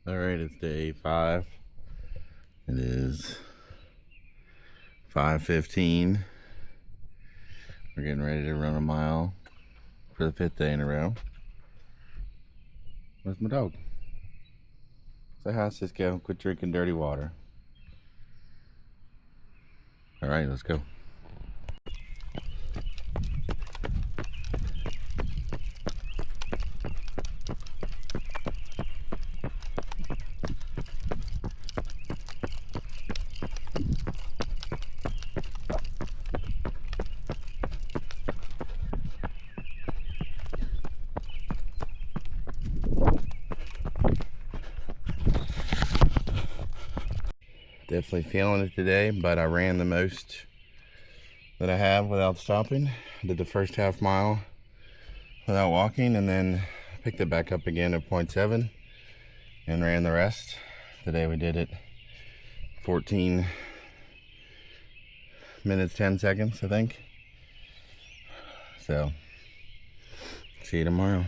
All right, it's day 5. It is 5:15. We're getting ready to run a mile for the 5th day in a row. Where's my dog? Say hi, Cisco. Quit drinking dirty water. All right, let's go. Definitely feeling it today, but I ran the most that I have without stopping. I did the first half mile without walking, and then picked it back up again at 0.7 and ran the rest. Today we did it 14 minutes 10 seconds, I think. So see you tomorrow.